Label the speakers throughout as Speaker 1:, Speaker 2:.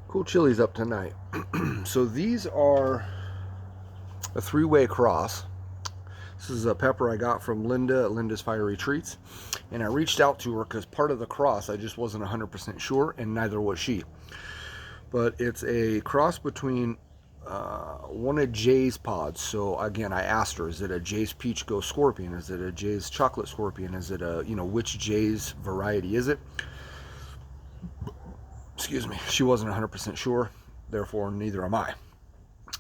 Speaker 1: Cool chilies up tonight. So these are a three-way cross. This is a pepper I got from Linda at Linda's Fiery Treats. And I reached out to her because part of the cross I just wasn't 100% sure, and neither was she. But it's a cross between one of Jay's pods. So again, I asked her, is it a Jay's Peach Ghost Scorpion? Is it a Jay's Chocolate Scorpion? Is it a, which Jay's variety is it? Excuse me. She wasn't 100% sure, therefore neither am I.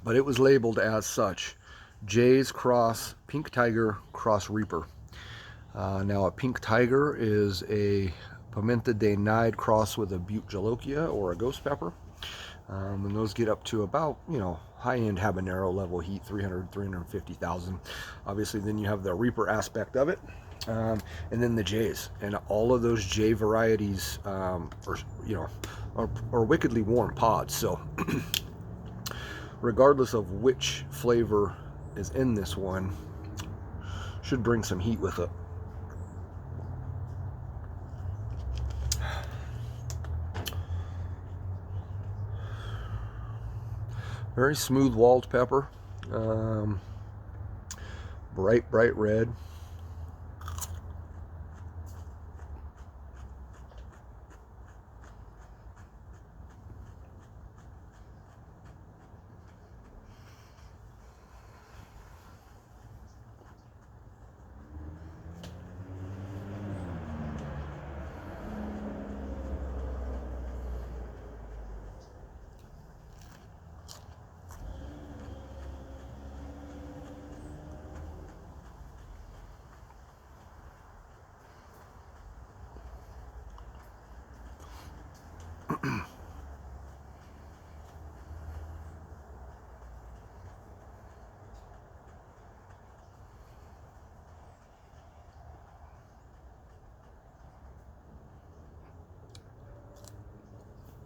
Speaker 1: But it was labeled as such: Jay's Cross Pink Tiger Cross Reaper. Now, a Pink Tiger is a Pimenta de Nide cross with a Butte Jalokia or a ghost pepper. And those get up to about, high-end habanero level heat, 300, 350,000. Obviously, then you have the Reaper aspect of it. And then the Jays. And all of those Jay varieties are wickedly warm pods. So regardless of which flavor is in this one, should bring some heat with it. Very smooth walled pepper. Bright red.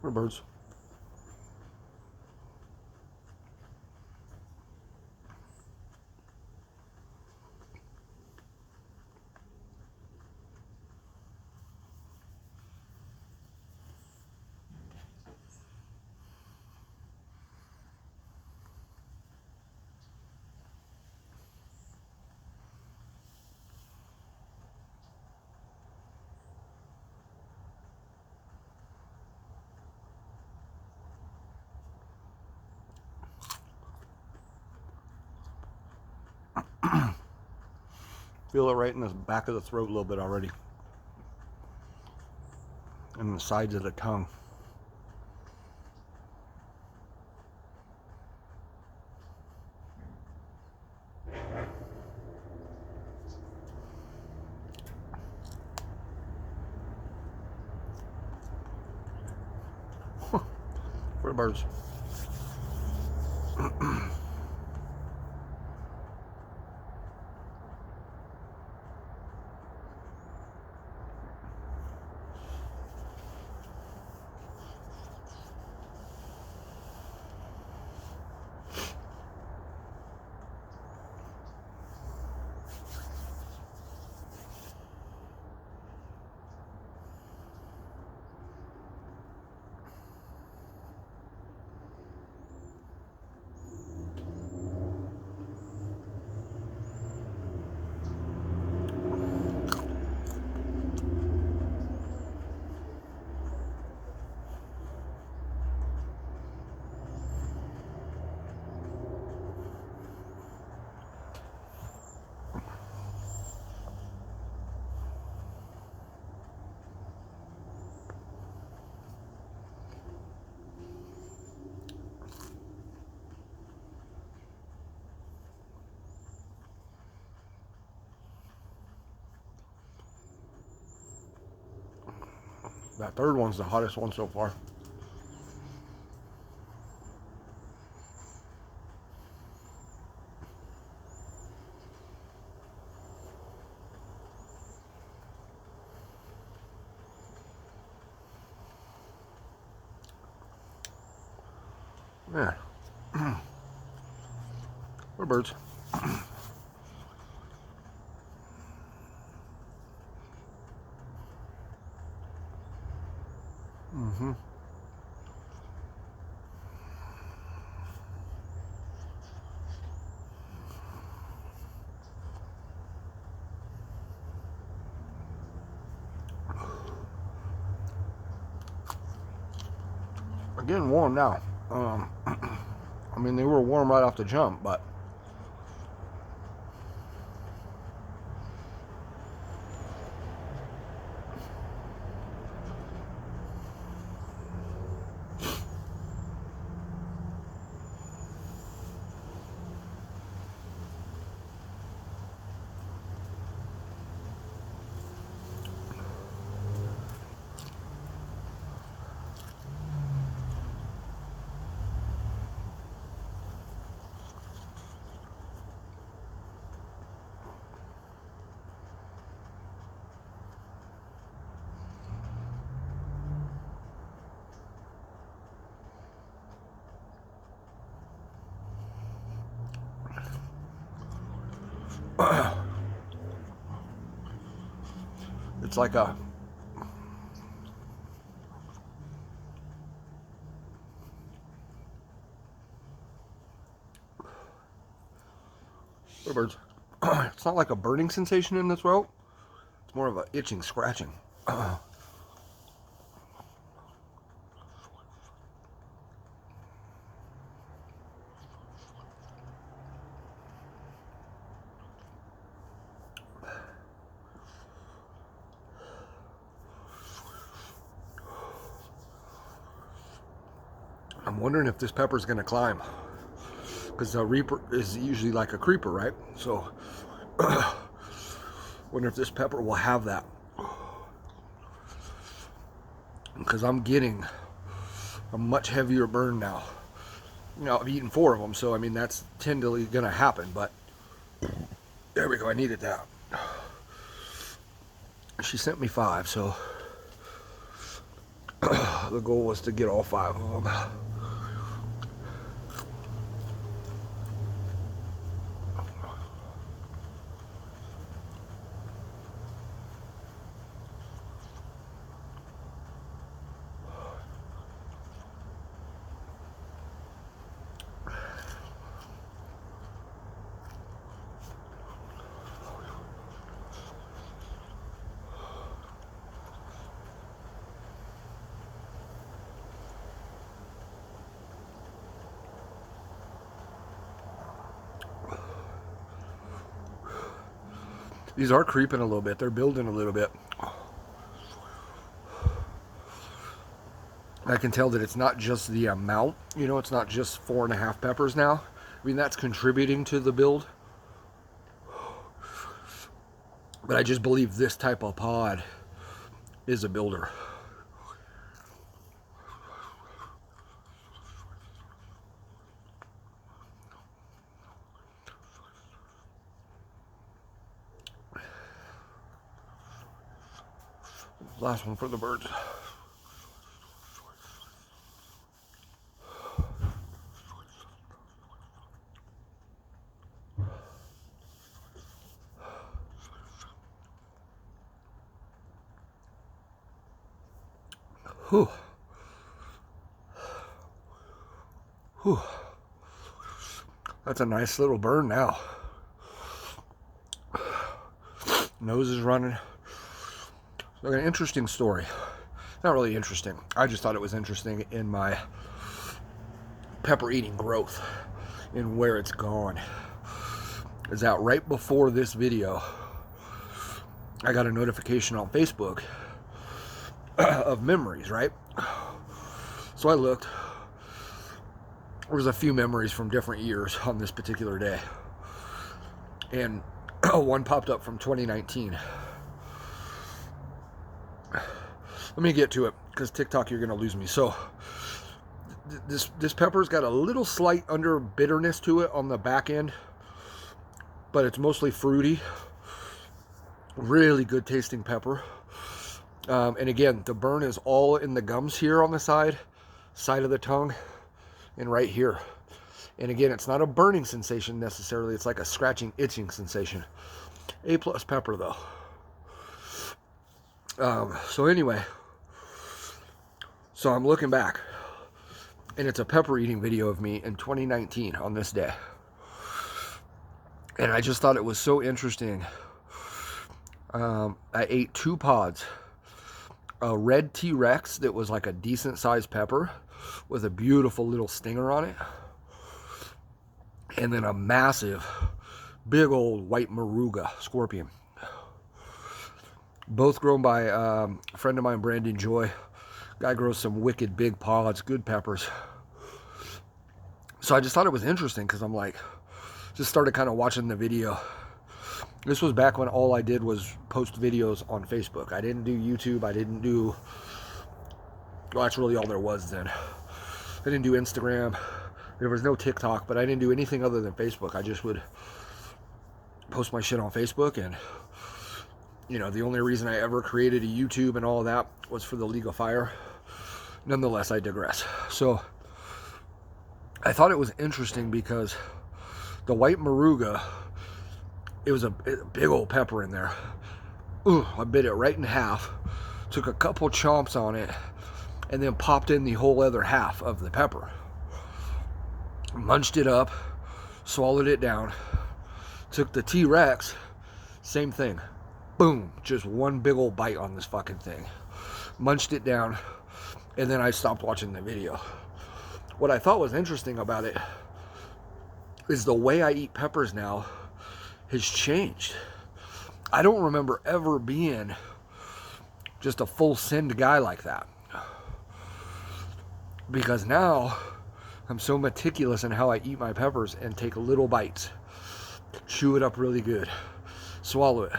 Speaker 1: Or birds. Feel it right in the back of the throat a little bit already. And the sides of the tongue. For the birds. That third one's the hottest one so far. Yeah. What birds? Mm-hmm. getting warm now. I mean, they were warm right off the jump, but it's like a birds. It's not like a burning sensation in the throat. It's more of a itching, scratching. I'm wondering if this pepper is going to climb, because the Reaper is usually like a creeper, right? So, wonder if this pepper will have that, because I'm getting a much heavier burn now. You know, I've eaten 4 of them, so I mean that's tendally going to happen. But there we go. I needed that. She sent me 5, so the goal was to get all 5 of them. These are creeping a little bit. They're building a little bit. I can tell that it's not just the amount. You know, it's not just 4.5 peppers now. I mean, that's contributing to the build. But I just believe this type of pod is a builder. Last one for the birds. Whew. Whew. That's a nice little burn now. Nose is running. Like an interesting story. Not really interesting. I just thought it was interesting in my pepper eating growth and where it's gone. Is that right before this video, I got a notification on Facebook of memories, right? So I looked. There was a few memories from different years on this particular day. And one popped up from 2019. Let me get to it, because TikTok, you're going to lose me. So this pepper's got a little slight under bitterness to it on the back end, but it's mostly fruity. Really good tasting pepper. And again, the burn is all in the gums here on the side of the tongue, and right here. And again, it's not a burning sensation necessarily. It's like a scratching, itching sensation. A+ pepper though. So anyway, so I'm looking back, and it's a pepper eating video of me in 2019 on this day. And I just thought it was so interesting. I ate 2 pods. A red T-Rex that was like a decent sized pepper, with a beautiful little stinger on it. And then a massive, big old white Moruga scorpion. Both grown by a friend of mine, Brandon Joy. Guy grows some wicked big pods, good peppers. So I just thought it was interesting because I'm like, just started kind of watching the video. This was back when all I did was post videos on Facebook. I didn't do YouTube. I didn't do, well, that's really all there was then. I didn't do Instagram. There was no TikTok, but I didn't do anything other than Facebook. I just would post my shit on Facebook, and you know, the only reason I ever created a YouTube and all of that was for the League of Fire. Nonetheless, I digress. So I thought it was interesting because the white Moruga, it was a big old pepper in there. Ooh, I bit it right in half, took a couple chomps on it, and then popped in the whole other half of the pepper. Munched it up, swallowed it down, took the T-Rex, same thing. Boom, just one big old bite on this fucking thing. Munched it down, and then I stopped watching the video. What I thought was interesting about it is the way I eat peppers now has changed. I don't remember ever being just a full send guy like that. Because now I'm so meticulous in how I eat my peppers and take little bites. Chew it up really good. Swallow it.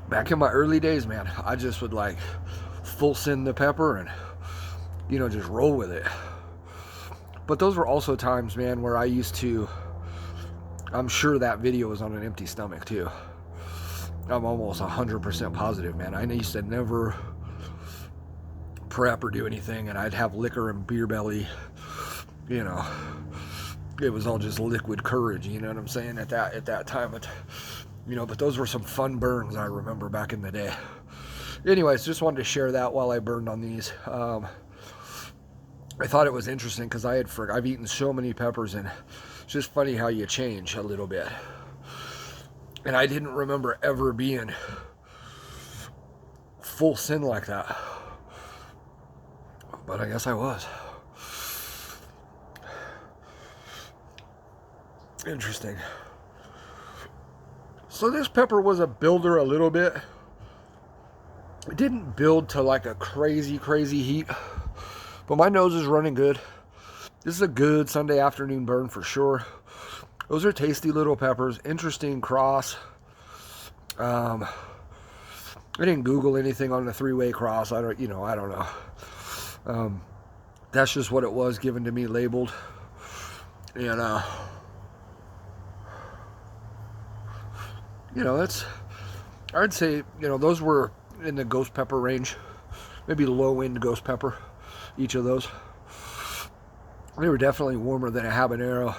Speaker 1: Back in my early days, man, I just would like full send the pepper and, you know, just roll with it. But those were also times, man, where I used to, I'm sure that video was on an empty stomach too. I'm almost 100% positive, man. I used to never prep or do anything, and I'd have liquor and beer belly. You know, it was all just liquid courage, you know what I'm saying, at that time. But, you know, but those were some fun burns I remember back in the day. Anyways, just wanted to share that while I burned on these. I thought it was interesting because I've eaten so many peppers, and it's just funny how you change a little bit. And I didn't remember ever being full send like that. But I guess I was. Interesting. So this pepper was a builder a little bit. It didn't build to like a crazy heat, but my nose is running good. This is a good Sunday afternoon burn for sure. Those are tasty little peppers. Interesting cross. I didn't Google anything on the three-way cross. I don't know. That's just what it was given to me, labeled. And you know, I'd say, you know, those were in the ghost pepper range, maybe low end ghost pepper, each of those. They were definitely warmer than a habanero,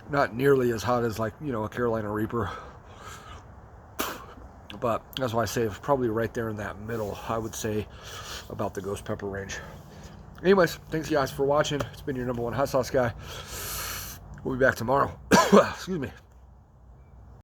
Speaker 1: not nearly as hot as, like, you know, a Carolina Reaper, but that's why I say it's probably right there in that middle, I would say, about the ghost pepper range. Anyways, thanks guys for watching. It's been your #1 hot sauce guy. We'll be back tomorrow. Excuse me.